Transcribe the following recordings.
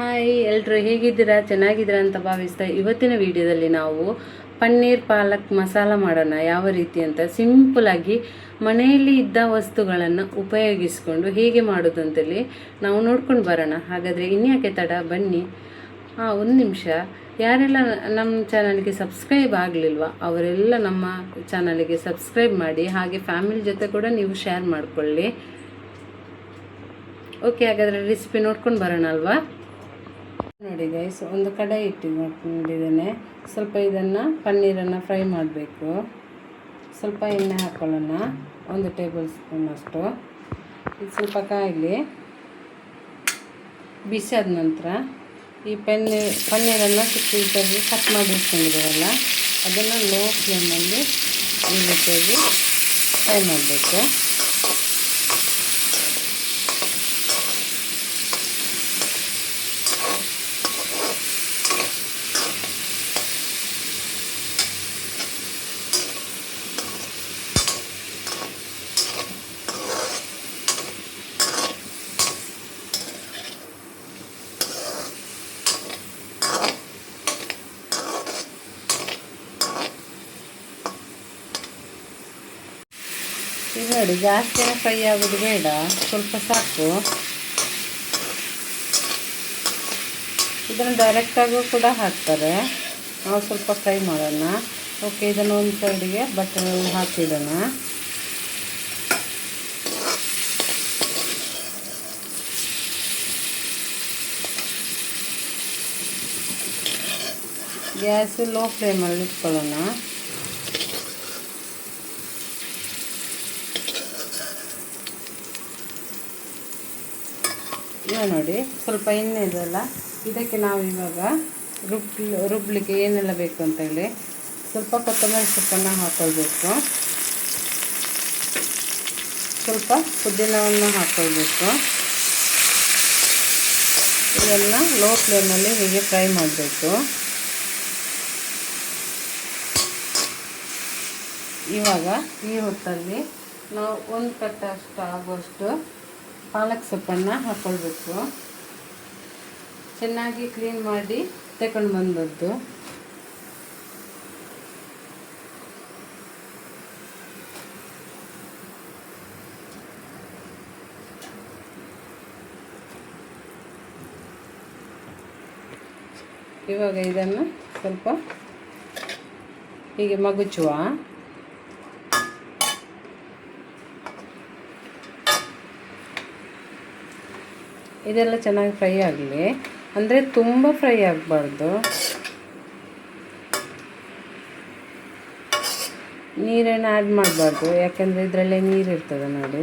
Hi ಎಲ್ಲರೂ ಹೇಗಿದ್ದೀರಾ? ಚೆನ್ನಾಗಿದ್ದೀರಾ ಅಂತ ಭಾವಿಸ್ತಾ ಇವತ್ತಿನ ವಿಡಿಯೋದಲ್ಲಿ ನಾವು ಪನ್ನೀರ್ ಪಾಲಕ್ ಮಸಾಲ ಮಾಡೋಣ ಯಾವ ರೀತಿ ಅಂತ ಸಿಂಪಲಾಗಿ ಮನೆಯಲ್ಲಿ ಇದ್ದ ವಸ್ತುಗಳನ್ನು ಉಪಯೋಗಿಸಿಕೊಂಡು ಹೇಗೆ ಮಾಡೋದು ಅಂತೇಳಿ ನಾವು ನೋಡ್ಕೊಂಡು ಬರೋಣ. ಹಾಗಾದರೆ ಇನ್ಯಾಕೆ ತಡ, ಬನ್ನಿ. ಒಂದು ನಿಮಿಷ, ಯಾರೆಲ್ಲ ನಮ್ಮ ಚಾನಲ್ಗೆ ಸಬ್ಸ್ಕ್ರೈಬ್ ಆಗಲಿಲ್ವ ಅವರೆಲ್ಲ ನಮ್ಮ ಚಾನಲ್ಗೆ ಸಬ್ಸ್ಕ್ರೈಬ್ ಮಾಡಿ, ಹಾಗೆ ಫ್ಯಾಮಿಲಿ ಜೊತೆ ಕೂಡ ನೀವು ಶೇರ್ ಮಾಡಿಕೊಳ್ಳಿ. ಓಕೆ, ಹಾಗಾದರೆ ರೆಸಿಪಿ ನೋಡ್ಕೊಂಡು ಬರೋಣ ಅಲ್ವಾ? ನೋಡಿ ಗೈಸ್, ಒಂದು ಕಡಾಯಿ ಇಟ್ಟಿದ್ದೇನೆ. ಸ್ವಲ್ಪ ಇದನ್ನು ಪನ್ನೀರನ್ನು ಫ್ರೈ ಮಾಡಬೇಕು. ಸ್ವಲ್ಪ ಎಣ್ಣೆ ಹಾಕ್ಕೊಳ್ಳೋಣ, 1 ಟೇಬಲ್ ಸ್ಪೂನ್ ಅಷ್ಟು. ಇದು ಸ್ವಲ್ಪ ಕಾಯಿಲಿ ಬಿಸಿ ಆದ ನಂತರ ಈ ಪನ್ನೀರನ್ನು ಚಿಕ್ಕದಾಗಿ ಕಟ್ ಮಾಡಿ ಇಟ್ಕೊಂಡಿದ್ದೇವಲ್ಲ, ಅದನ್ನು ಲೋ ಫ್ಲೇಮಲ್ಲಿ ಈ ರೀತಿಯಾಗಿ ಫ್ರೈ ಮಾಡಬೇಕು. ಇದು ನೋಡಿ, ಜಾಸ್ತಿ ಫ್ರೈ ಆಗೋದು ಬೇಡ, ಸ್ವಲ್ಪ ಸಾಕು. ಇದನ್ನು ಡೈರೆಕ್ಟಾಗೂ ಕೂಡ ಹಾಕ್ತಾರೆ, ನಾವು ಸ್ವಲ್ಪ ಫ್ರೈ ಮಾಡೋಣ. ಓಕೆ, ಇದನ್ನು ಒಂದು ಸೈಡಿಗೆ ಬಟರ್ ಹಾಕಿಡೋಣ. ಗ್ಯಾಸು ಲೋ ಫ್ಲೇಮಲ್ಲಿ ಇಟ್ಕೊಳ್ಳೋಣ. ಇವಾಗ ನೋಡಿ, ಸ್ವಲ್ಪ ಎಣ್ಣೆ ಇದೆಲ್ಲ, ಇದಕ್ಕೆ ನಾವು ಇವಾಗ ರುಬ್ಲಿಕ್ಕೆ ಏನೆಲ್ಲ ಬೇಕು ಅಂತೇಳಿ ಸ್ವಲ್ಪ ಕೊತ್ತಂಬರಿ ಸೊಪ್ಪನ್ನು ಹಾಕ್ಕೊಳ್ಬೇಕು, ಸ್ವಲ್ಪ ಪುದೀನವನ್ನು ಹಾಕ್ಕೊಳ್ಬೇಕು. ಇದೆಲ್ಲ ಲೋ ಫ್ಲೇಮಲ್ಲಿ ಹೀಗೆ ಫ್ರೈ ಮಾಡಬೇಕು. ಇವಾಗ ಈ ಹೊತ್ತಲ್ಲಿ ನಾವು 1 ಕಟ್ಟಷ್ಟು ಆಗುವಷ್ಟು ಪಾಲಕ್ ಸೊಪ್ಪನ್ನು ಹಾಕ್ಕೊಳ್ಬೇಕು. ಚೆನ್ನಾಗಿ ಕ್ಲೀನ್ ಮಾಡಿ ತಗೊಂಡು ಬಂದದ್ದು. ಇವಾಗ ಇದನ್ನು ಸ್ವಲ್ಪ ಹೀಗೆ ಮಗುಚುವ. ಇದೆಲ್ಲ ಚೆನ್ನಾಗಿ ಫ್ರೈ ಆಗಲಿ, ಅಂದರೆ ತುಂಬ ಫ್ರೈ ಆಗಬಾರ್ದು. ನೀರನ್ನು ಆ್ಯಡ್ ಮಾಡಬಾರ್ದು, ಯಾಕೆಂದರೆ ಇದರಲ್ಲೇ ನೀರು ಇರ್ತದೆ ನೋಡಿ.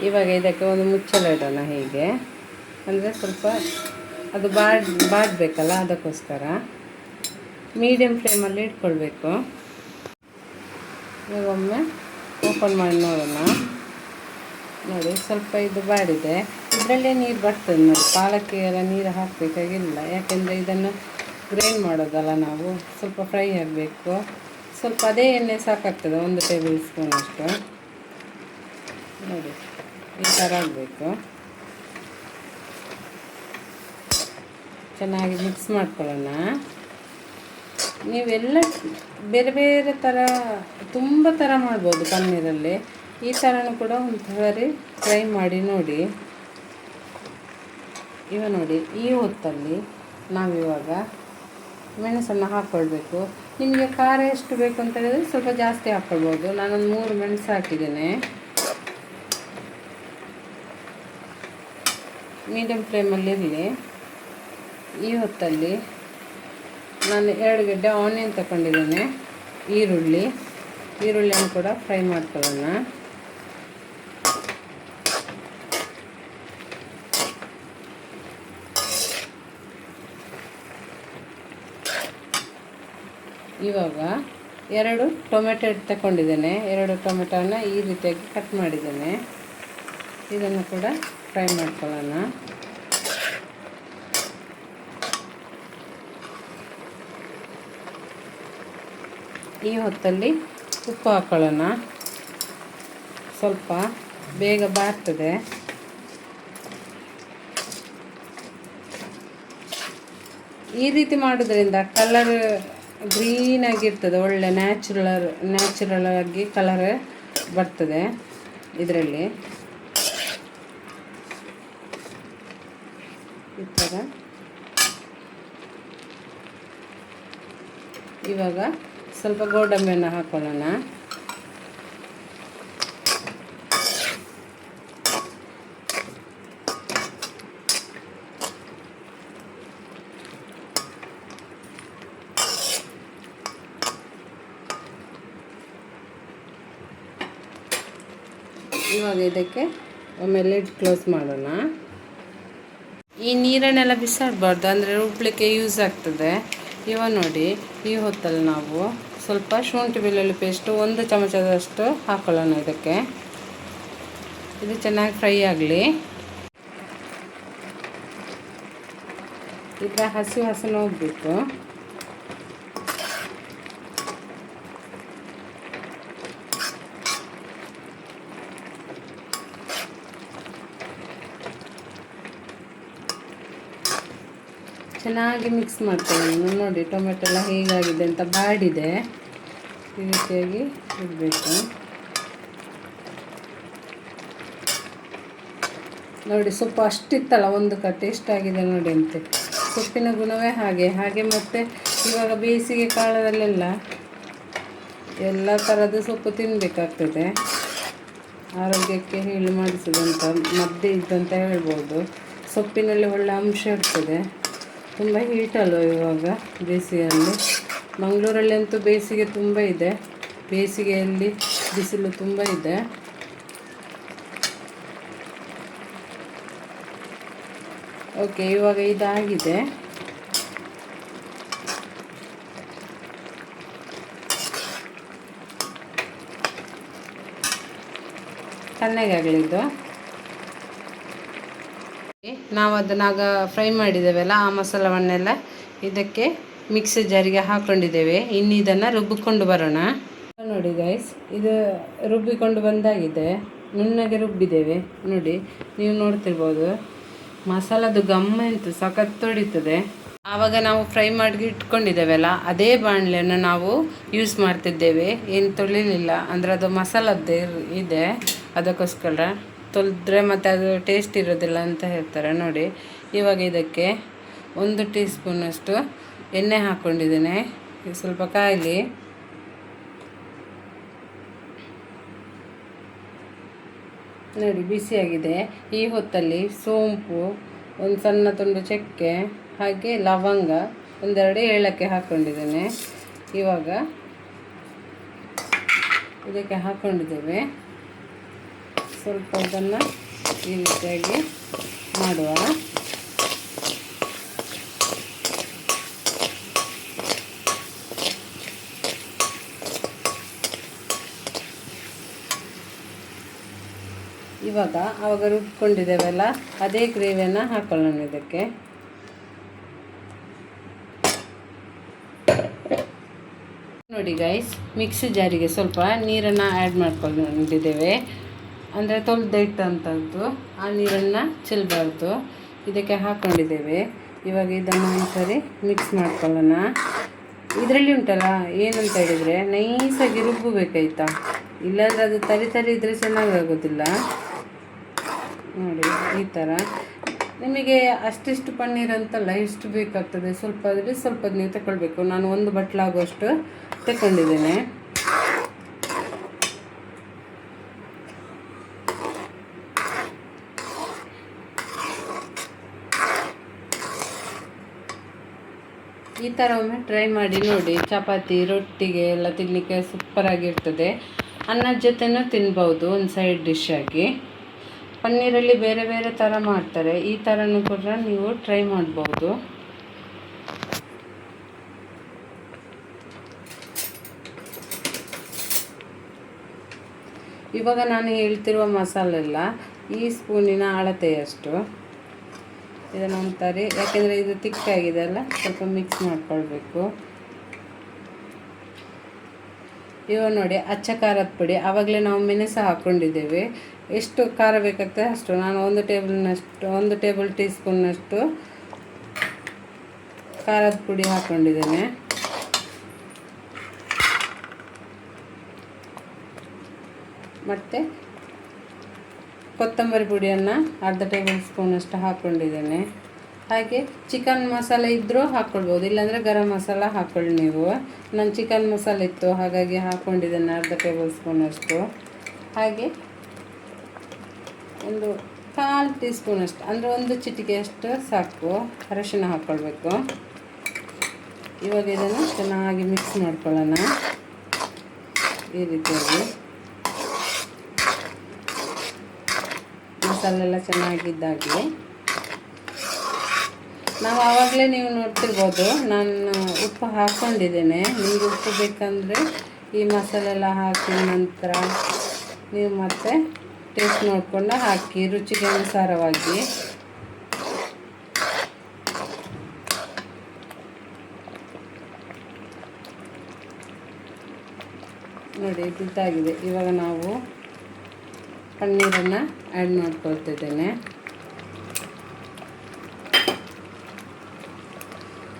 ಇವಾಗ ಇದಕ್ಕೆ ಒಂದು ಮುಚ್ಚಳ ಇಡೋಣ ಹೀಗೆ, ಅಂದರೆ ಸ್ವಲ್ಪ ಅದು ಬಾಡಬೇಕಲ್ಲ, ಅದಕ್ಕೋಸ್ಕರ ಮೀಡಿಯಮ್ ಫ್ಲೇಮಲ್ಲಿ ಇಟ್ಕೊಳ್ಬೇಕು. ಇವಾಗ ಒಮ್ಮೆ ಓಪನ್ ಮಾಡಿ ನೋಡೋಣ. ನೋಡಿ, ಸ್ವಲ್ಪ ಇದು ಬಾಡಿದೆ, ಇದರಲ್ಲೇ ನೀರು ಬರ್ತದೆ ನೋಡಿ. ಪಾಲಕ್ಕೆ ಎಲ್ಲ ನೀರು ಹಾಕಬೇಕಾಗಿಲ್ಲ, ಯಾಕೆಂದರೆ ಇದನ್ನು ಗ್ರೈಂಡ್ ಮಾಡೋದಲ್ಲ ನಾವು. ಸ್ವಲ್ಪ ಫ್ರೈ ಆಗಬೇಕು, ಸ್ವಲ್ಪ ಅದೇ ಎಣ್ಣೆ ಸಾಕಾಗ್ತದೆ, 1 ಟೇಬಲ್ ಸ್ಪೂನ್ ಅಷ್ಟು. ನೋಡಿ, ಈ ಥರ ಆಗಬೇಕು. ಚೆನ್ನಾಗಿ ಮಿಕ್ಸ್ ಮಾಡ್ಕೊಳ್ಳೋಣ. ನೀವೆಲ್ಲ ಬೇರೆ ಬೇರೆ ಥರ, ತುಂಬ ಥರ ಮಾಡ್ಬೋದು ಪನ್ನೀರಲ್ಲಿ. ಈ ಥರನೂ ಕೂಡ ಒಂದು ಸಾರಿ ಫ್ರೈ ಮಾಡಿ ನೋಡಿ. ಇವಾಗ ನೋಡಿ, ಈ ಹೊತ್ತಲ್ಲಿ ನಾವಿವಾಗ ಮೆಣಸನ್ನು ಹಾಕ್ಕೊಳ್ಬೇಕು. ನಿಮಗೆ ಖಾರ ಎಷ್ಟು ಬೇಕು ಅಂತ ಹೇಳಿದ್ರೆ ಸ್ವಲ್ಪ ಜಾಸ್ತಿ ಹಾಕ್ಕೊಳ್ಬೋದು. ನಾನೊಂದು 3 ಮೆಣಸು ಹಾಕಿದ್ದೇನೆ. ಮೀಡಿಯಮ್ ಫ್ಲೇಮಲ್ಲಿರಲಿ. ಈ ಹೊತ್ತಲ್ಲಿ ನಾನು 2 ಗಡ್ಡೆ ಆನಿಯನ್ ತಗೊಂಡಿದ್ದೇನೆ, ಈರುಳ್ಳಿಯನ್ನು ಕೂಡ ಫ್ರೈ ಮಾಡ್ಕೊಳ್ಳೋಣ. ಇವಾಗ 2 ಟೊಮೆಟೊ ತಗೊಂಡಿದ್ದೇನೆ, 2 ಟೊಮೆಟೊನ ಈ ರೀತಿಯಾಗಿ ಕಟ್ ಮಾಡಿದ್ದೇನೆ. ಇದನ್ನು ಕೂಡ ಫ್ರೈ ಮಾಡ್ಕೊಳ್ಳೋಣ. ಈ ಹೊತ್ತಲ್ಲಿ ಉಪ್ಪು ಹಾಕೊಳ್ಳೋಣ ಸ್ವಲ್ಪ. ಬೇಗ ಬಾರ್ತದೆ. ಈ ರೀತಿ ಮಾಡೋದ್ರಿಂದ ಕಲರ್ ಗ್ರೀನ್ ಆಗಿರ್ತದೆ, ಒಳ್ಳೆ ನ್ಯಾಚುರಲ್ ಆಗಿ ಕಲರ್ ಬರ್ತದೆ ಇದರಲ್ಲಿ. ಈ ಥರ ಇವಾಗ ಸ್ವಲ್ಪ ಗೋಡಂಬಿಯನ್ನು ಹಾಕೊಳ್ಳೋಣ. ಇವಾಗ ಇದಕ್ಕೆ ಒಮ್ಮೆ ಲಿಡ್ ಕ್ಲೋಸ್ ಮಾಡೋಣ. ಈ ನೀರನ್ನೆಲ್ಲ ಬಿಸಾಡಬಾರ್ದು, ಅಂದರೆ ರುಬ್ಲಿಕ್ಕೆ ಯೂಸ್ ಆಗ್ತದೆ. ಇವಾಗ ನೋಡಿ, ಈ ಹೊತ್ತಲ್ಲಿ ನಾವು ಸ್ವಲ್ಪ ಶುಂಠಿ ಬೆಳ್ಳುಳ್ಳಿ ಪೇಸ್ಟು 1 ಚಮಚದಷ್ಟು ಹಾಕೊಳ್ಳೋಣ ಇದಕ್ಕೆ. ಇದು ಚೆನ್ನಾಗಿ ಫ್ರೈ ಆಗಲಿ. ಇದರ ಹಸಿ ವಾಸನೆ ಹೋಗಬೇಕು. ಚೆನ್ನಾಗಿ ಮಿಕ್ಸ್ ಮಾಡ್ಕೊಳ್ಳೋಣ. ನೋಡಿ ಟೊಮೆಟೊ ಎಲ್ಲ ಹೇಗಾಗಿದೆ ಅಂತ ಬಾಡಿದೆ. ಈ ರೀತಿಯಾಗಿ ಇಡಬೇಕು. ನೋಡಿ ಸೊಪ್ಪು ಅಷ್ಟಿತ್ತಲ್ಲ, ಒಂದು ಕಟ್ಟು ಎಷ್ಟಾಗಿದೆ ನೋಡಿ ಅಂತೆ. ಸೊಪ್ಪಿನ ಗುಣವೇ ಹಾಗೆ ಮತ್ತು ಇವಾಗ ಬೇಸಿಗೆ ಕಾಲದಲ್ಲೆಲ್ಲ ಎಲ್ಲ ಥರದ ಸೊಪ್ಪು ತಿನ್ನಬೇಕಾಗ್ತದೆ. ಆರೋಗ್ಯಕ್ಕೆ ಹೇಳಿ ಮಾಡಿಸೋದಂತ ಮದ್ದೆ ಇದ್ದಂತ ಹೇಳ್ಬೋದು. ಸೊಪ್ಪಿನಲ್ಲಿ ಒಳ್ಳೆ ಅಂಶ ಇರ್ತದೆ. ತುಂಬ ಹೀಟ್ ಅಲ್ವ ಇವಾಗ ಬೇಸಿಗೆಯಲ್ಲಿ. ಮಂಗಳೂರಲ್ಲಿ ಅಂತೂ ಬೇಸಿಗೆ ತುಂಬ ಇದೆ. ಬೇಸಿಗೆಯಲ್ಲಿ ಬಿಸಿಲು ತುಂಬ ಇದೆ. ಓಕೆ, ಇವಾಗ ಇದಾಗಿದೆ. ತಣ್ಣಗಾಗಲಿದ್ದು ನಾವು ಅದನ್ನಾಗ ಫ್ರೈ ಮಾಡಿದ್ದೇವೆಲ್ಲ, ಆ ಮಸಾಲವನ್ನೆಲ್ಲ ಇದಕ್ಕೆ ಮಿಕ್ಸಿ ಜಾರಿಗೆ ಹಾಕ್ಕೊಂಡಿದ್ದೇವೆ. ಇನ್ನು ಇದನ್ನು ರುಬ್ಬಿಕೊಂಡು ಬರೋಣ. ನೋಡಿ ಗೈಸ್, ಇದು ರುಬ್ಬಿಕೊಂಡು ಬಂದಾಗಿದೆ. ನುಣ್ಣಗೆ ರುಬ್ಬಿದ್ದೇವೆ ನೋಡಿ, ನೀವು ನೋಡ್ತಿರ್ಬೋದು. ಮಸಾಲದು ಗಮ್ಮ ಎಂತು ಸಖತ್ ಹೊಡಿತದೆ. ಆವಾಗ ನಾವು ಫ್ರೈ ಮಾಡಿ ಇಟ್ಕೊಂಡಿದ್ದೇವೆಲ್ಲ, ಅದೇ ಬಾಣಲೆಯನ್ನು ನಾವು ಯೂಸ್ ಮಾಡ್ತಿದ್ದೇವೆ. ಏನು ತೊಳಿಲಿಲ್ಲ, ಅಂದರೆ ಅದು ಮಸಾಲದ್ದೇ ಇದೆ, ಅದಕ್ಕೋಸ್ಕರ. ತೊಳೆದ್ರೆ ಮತ್ತು ಅದು ಟೇಸ್ಟ್ ಇರೋದಿಲ್ಲ ಅಂತ ಹೇಳ್ತಾರೆ ನೋಡಿ. ಇವಾಗ ಇದಕ್ಕೆ 1 ಟೀ ಸ್ಪೂನಷ್ಟು ಎಣ್ಣೆ ಹಾಕ್ಕೊಂಡಿದ್ದೇನೆ. ಇದು ಸ್ವಲ್ಪ ಕಾಯಲಿ. ನೋಡಿ ಬಿಸಿಯಾಗಿದೆ. ಈ ಹೊತ್ತಲ್ಲಿ ಸೋಂಪು, 1 ಸಣ್ಣ ತುಂಡು ಚಕ್ಕೆ, ಹಾಗೆ ಲವಂಗ, 1-2 ಏಲಕ್ಕಿ ಹಾಕ್ಕೊಂಡಿದ್ದೇನೆ. ಇವಾಗ ಇದಕ್ಕೆ ಹಾಕ್ಕೊಂಡಿದ್ದೇವೆ. ಸ್ವಲ್ಪ ಇದನ್ನು ಈ ರೀತಿಯಾಗಿ ಮಾಡುವ. ಇವಾಗ ಆವಾಗ ರುಬ್ಕೊಂಡಿದ್ದೇವಲ್ಲ, ಅದೇ ಗ್ರೇವಿಯನ್ನು ಹಾಕೊಳ್ಳೋಣ ಇದಕ್ಕೆ. ನೋಡಿ ಗೈಸ್, ಮಿಕ್ಸಿ ಜಾರಿಗೆ ಸ್ವಲ್ಪ ನೀರನ್ನು ಆ್ಯಡ್ ಮಾಡ್ಕೊಂಡಿದ್ದೇವೆ. ಅಂದರೆ ತೊಳೆದ ಇಟ್ಟಂಥದ್ದು, ಆ ನೀರನ್ನು ಚೆಲ್ಲಬಾರ್ದು. ಇದಕ್ಕೆ ಹಾಕ್ಕೊಂಡಿದ್ದೇವೆ. ಇವಾಗ ಇದನ್ನು ಒಂದ್ಸರಿ ಮಿಕ್ಸ್ ಮಾಡ್ಕೊಳ್ಳೋಣ. ಇದರಲ್ಲಿ ಉಂಟಲ್ಲ, ಏನಂತ ಹೇಳಿದರೆ ನೈಸಾಗಿ ರುಬ್ಬಬೇಕಾಯ್ತಾ, ಇಲ್ಲಾಂದರೆ ಅದು ತರಿ ಇದ್ದರೆ ಚೆನ್ನಾಗಾಗೋದಿಲ್ಲ. ನೋಡಿ ಈ ಥರ. ನಿಮಗೆ ಅಷ್ಟಿಷ್ಟು ಪನ್ನೀರ್ ಅಂತಲ್ಲ, ಎಷ್ಟು ಬೇಕಾಗ್ತದೆ ಸ್ವಲ್ಪ ಆದರೆ ಸ್ವಲ್ಪ ನೀವು ತಗೊಳ್ಬೇಕು. ನಾನು 1 ಬಟ್ಲಾಗುವಷ್ಟು ತಗೊಂಡಿದ್ದೇನೆ. ಈ ಥರ ಒಮ್ಮೆ ಟ್ರೈ ಮಾಡಿ ನೋಡಿ. ಚಪಾತಿ, ರೊಟ್ಟಿಗೆ ಎಲ್ಲ ತಿನ್ನಲಿಕ್ಕೆ ಸೂಪರಾಗಿರ್ತದೆ. ಅನ್ನದ ಜೊತೆನೂ ತಿನ್ಬೋದು ಒಂದು ಸೈಡ್ ಡಿಶ್ ಆಗಿ. ಪನ್ನೀರಲ್ಲಿ ಬೇರೆ ಬೇರೆ ಥರ ಮಾಡ್ತಾರೆ, ಈ ಥರನೂ ಕೂಡ ನೀವು ಟ್ರೈ ಮಾಡ್ಬೋದು. ಇವಾಗ ನಾನು ಹೇಳ್ತಿರುವ ಮಸಾಲೆ ಎಲ್ಲ ಈ ಸ್ಪೂನಿನ ಅಳತೆಯಷ್ಟು. ಇದನ್ನು ಒಂದ್ಸರಿ, ಯಾಕೆಂದರೆ ಇದು ತಿಕ್ಕಾಗಿದೆ ಅಲ್ಲ, ಸ್ವಲ್ಪ ಮಿಕ್ಸ್ ಮಾಡ್ಕೊಳ್ಬೇಕು. ಇವಾಗ ನೋಡಿ ಅಚ್ಚ ಖಾರದ ಪುಡಿ, ಆವಾಗಲೇ ನಾವು ಮೆಣಸು ಹಾಕ್ಕೊಂಡಿದ್ದೇವೆ. ಎಷ್ಟು ಖಾರ ಬೇಕಾಗ್ತದೆ ಅಷ್ಟು. ನಾನು 1 ಟೇಬಲ್ ಟೀ ಸ್ಪೂನ್ನಷ್ಟು ಖಾರದ ಪುಡಿ ಹಾಕ್ಕೊಂಡಿದ್ದೇನೆ. ಮತ್ತು ಕೊತ್ತಂಬರಿ ಪುಡಿಯನ್ನು ಅರ್ಧ ಟೇಬಲ್ ಸ್ಪೂನಷ್ಟು ಹಾಕ್ಕೊಂಡಿದ್ದೇನೆ. ಹಾಗೆ ಚಿಕನ್ ಮಸಾಲೆ ಇದ್ದರೂ ಹಾಕ್ಕೊಳ್ಬೋದು, ಇಲ್ಲಾಂದರೆ ಗರಂ ಮಸಾಲ ಹಾಕ್ಕೊಳ್ಳಿ ನೀವು. ನಾನು ಚಿಕನ್ ಮಸಾಲೆ ಇತ್ತು ಹಾಗಾಗಿ ಹಾಕ್ಕೊಂಡಿದ್ದೇನೆ ಅರ್ಧ ಟೇಬಲ್ ಸ್ಪೂನಷ್ಟು. ಹಾಗೆ ಒಂದು 1/4 ಟೀ ಸ್ಪೂನಷ್ಟು ಅಂದರೆ 1 ಚಿಟಿಕೆಯಷ್ಟು ಸಾಕು ಅರಿಶಿಣ ಹಾಕ್ಕೊಳ್ಬೇಕು. ಇವಾಗ ಇದನ್ನು ಚೆನ್ನಾಗಿ ಮಿಕ್ಸ್ ಮಾಡ್ಕೊಳ್ಳೋಣ. ಈ ರೀತಿಯಾಗಿ ಮಸಾಲೆಲ್ಲ ಚೆನ್ನಾಗಿದ್ದಾಗಿ ನಾವು ಆವಾಗಲೇ ನೀವು ನೋಡ್ತಿರ್ಬೋದು ನಾನು ಉಪ್ಪು ಹಾಕ್ಕೊಂಡಿದ್ದೇನೆ. ನಿಮಗೆ ಉಪ್ಪು ಬೇಕಂದರೆ ಈ ಮಸಾಲೆ ಎಲ್ಲ ಹಾಕಿದ ನಂತರ ನೀವು ಮತ್ತೆ ಟೇಸ್ಟ್ ನೋಡಿಕೊಂಡು ಹಾಕಿ ರುಚಿಗೆ ಅನುಸಾರವಾಗಿ. ನೋಡಿ ಇದಾಗಿದೆ. ಇವಾಗ ನಾವು ಪನ್ನೀರನ್ನು ಆ್ಯಡ್ ಮಾಡ್ಕೊಳ್ತಿದ್ದೇನೆ.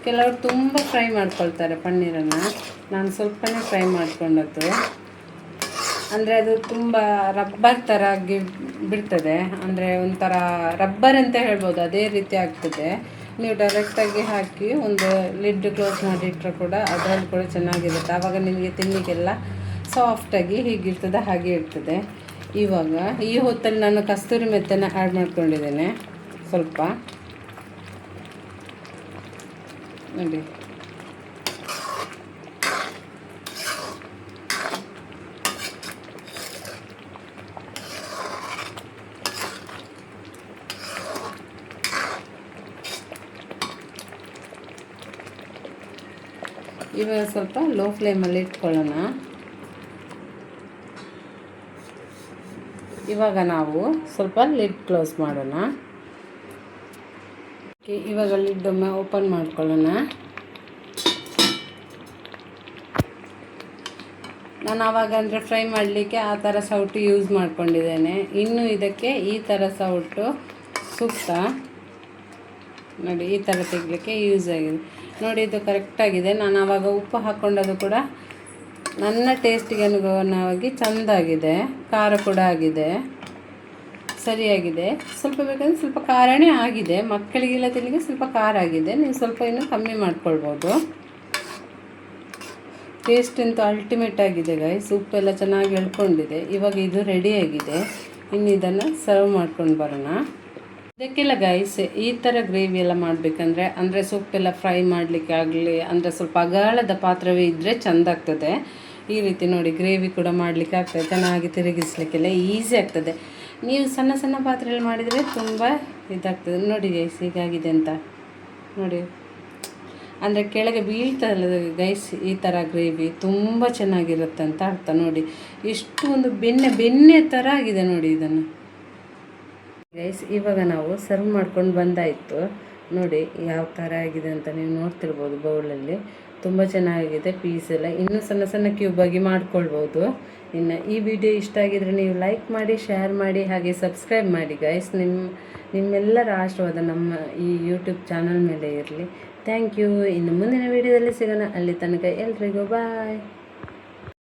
ಕೆಲವರು ತುಂಬ ಫ್ರೈ ಮಾಡ್ಕೊಳ್ತಾರೆ ಪನ್ನೀರನ್ನು, ನಾನು ಸ್ವಲ್ಪನೇ ಫ್ರೈ ಮಾಡ್ಕೊಂಡದ್ದು. ಅಂದರೆ ಅದು ತುಂಬ ರಬ್ಬರ್ ಥರ ಆಗಿ ಬಿಡ್ತದೆ, ಅಂದರೆ ಒಂಥರ ರಬ್ಬರ್ ಅಂತ ಹೇಳ್ಬೋದು, ಅದೇ ರೀತಿ ಆಗ್ತದೆ. ನೀವು ಡೈರೆಕ್ಟಾಗಿ ಹಾಕಿ ಒಂದು ಲಿಡ್ ಕ್ಲೋಸ್ ಮಾಡಿಟ್ರೆ ಕೂಡ ಅದರಲ್ಲಿ ಕೂಡ ಚೆನ್ನಾಗಿರುತ್ತೆ. ಆವಾಗ ನಿಮಗೆ ತಿನ್ನಲಿಕ್ಕೆಲ್ಲ ಸಾಫ್ಟಾಗಿ ಹೀಗಿರ್ತದೆ ಹಾಗೆ ಇರ್ತದೆ. ಇವಾಗ ಈ ಹೊತ್ತಲ್ಲಿ ನಾನು ಕಸ್ತೂರಿ ಮೆತ್ತನ್ನು ಆ್ಯಡ್ ಮಾಡ್ಕೊಂಡಿದ್ದೇನೆ ಸ್ವಲ್ಪ. ನೋಡಿ ಇವಾಗ ಸ್ವಲ್ಪ ಲೋ ಫ್ಲೇಮಲ್ಲಿ ಇಟ್ಕೊಳ್ಳೋಣ. ಇವಾಗ ನಾವು ಸ್ವಲ್ಪ ಲಿಡ್ ಕ್ಲೋಸ್ ಮಾಡೋಣ. ಇವಾಗ ಲಿಡ್ ಒಮ್ಮೆ ಓಪನ್ ಮಾಡ್ಕೊಳ್ಳೋಣ. ನಾನು ಆವಾಗ ಅಂದರೆ ಫ್ರೈ ಮಾಡಲಿಕ್ಕೆ ಆ ಥರ ಸೌಟು ಯೂಸ್ ಮಾಡ್ಕೊಂಡಿದ್ದೇನೆ. ಇನ್ನು ಇದಕ್ಕೆ ಈ ಥರ ಸೌಟು ಸೂಕ್ತ. ನೋಡಿ ಈ ಥರ ತೆಗಲಿಕ್ಕೆ ಯೂಸ್ ಆಗಿದೆ. ನೋಡಿ ಇದು ಕರೆಕ್ಟಾಗಿದೆ. ನಾನು ಆವಾಗ ಉಪ್ಪು ಹಾಕ್ಕೊಂಡದು ಕೂಡ ನನ್ನ ಟೇಸ್ಟಿಗೆ ಅನುಗುಣವಾಗಿ ಚೆಂದಾಗಿದೆ. ಖಾರ ಕೂಡ ಆಗಿದೆ, ಸರಿಯಾಗಿದೆ. ಸ್ವಲ್ಪ ಬೇಕಂದರೆ ಸ್ವಲ್ಪ ಖಾರನೇ ಆಗಿದೆ. ಮಕ್ಕಳಿಗೆಲ್ಲ ತಿನ್ನಲಿಕ್ಕೆ ಸ್ವಲ್ಪ ಖಾರ ಆಗಿದೆ. ನೀವು ಸ್ವಲ್ಪ ಇನ್ನೂ ಕಮ್ಮಿ ಮಾಡ್ಕೊಳ್ಬೋದು. ಟೇಸ್ಟ್ ಅಂತೂ ಅಲ್ಟಿಮೇಟ್ ಆಗಿದೆ ಗೈಸ್. ಉಪ್ಪೆಲ್ಲ ಚೆನ್ನಾಗಿ ಎಳ್ಕೊಂಡಿದೆ. ಇವಾಗ ಇದು ರೆಡಿಯಾಗಿದೆ. ಇನ್ನು ಇದನ್ನು ಸರ್ವ್ ಮಾಡ್ಕೊಂಡು ಬರೋಣ. ಇದಕ್ಕೆಲ್ಲ ಗೈಸ್ ಈ ಥರ ಗ್ರೇವಿ ಎಲ್ಲ ಮಾಡಬೇಕಂದ್ರೆ ಅಂದರೆ ಸೊಪ್ಪೆಲ್ಲ ಫ್ರೈ ಮಾಡಲಿಕ್ಕೆ ಆಗಲಿ ಅಂದರೆ ಸ್ವಲ್ಪ ಅಗಾಳದ ಪಾತ್ರವೇ ಇದ್ದರೆ ಚೆಂದಾಗ್ತದೆ. ಈ ರೀತಿ ನೋಡಿ ಗ್ರೇವಿ ಕೂಡ ಮಾಡಲಿಕ್ಕೆ ಆಗ್ತದೆ, ಚೆನ್ನಾಗಿ ತಿರುಗಿಸ್ಲಿಕ್ಕೆಲ್ಲ ಈಸಿ ಆಗ್ತದೆ. ನೀವು ಸಣ್ಣ ಸಣ್ಣ ಪಾತ್ರೆಯಲ್ಲಿ ಮಾಡಿದರೆ ತುಂಬ ಇದಾಗ್ತದೆ. ನೋಡಿ ಗೈಸ್ ಹೀಗಾಗಿದೆ ಅಂತ ನೋಡಿ, ಅಂದರೆ ಕೆಳಗೆ ಬೀಳ್ತದಲ್ಲ ಗೈಸ್. ಈ ಥರ ಗ್ರೇವಿ ತುಂಬ ಚೆನ್ನಾಗಿರುತ್ತೆ ಅಂತ ಅರ್ಥ. ನೋಡಿ ಎಷ್ಟು ಒಂದು ಬೆಣ್ಣೆ ಥರ ಆಗಿದೆ ನೋಡಿ ಇದನ್ನು ಗೈಸ್. ಇವಾಗ ನಾವು ಸರ್ವ್ ಮಾಡ್ಕೊಂಡು ಬಂದಾಯಿತು. ನೋಡಿ ಯಾವ ಥರ ಆಗಿದೆ ಅಂತ ನೀವು ನೋಡ್ತಿರ್ಬೋದು ಬೌಲಲ್ಲಿ. ತುಂಬ ಚೆನ್ನಾಗಿದೆ ಪೀಸ್ ಎಲ್ಲ. ಇನ್ನೂ ಸಣ್ಣ ಸಣ್ಣ ಕ್ಯೂಬಾಗಿ ಮಾಡ್ಕೊಳ್ಬೋದು. ಇನ್ನು ಈ ವಿಡಿಯೋ ಇಷ್ಟ ಆಗಿದರೆ ನೀವು ಲೈಕ್ ಮಾಡಿ, ಶೇರ್ ಮಾಡಿ, ಹಾಗೆ ಸಬ್ಸ್ಕ್ರೈಬ್ ಮಾಡಿ ಗೈಸ್. ನಿಮ್ಮೆಲ್ಲರ ಆಶೀರ್ವಾದ ನಮ್ಮ ಈ ಯೂಟ್ಯೂಬ್ ಚಾನಲ್ ಮೇಲೆ ಇರಲಿ. Thank you. ಇನ್ನು ಮುಂದಿನ ವಿಡಿಯೋದಲ್ಲಿ ಸಿಗೋಣ. ಅಲ್ಲಿ ತನಕ ಎಲ್ರಿಗೂ ಬಾಯ್.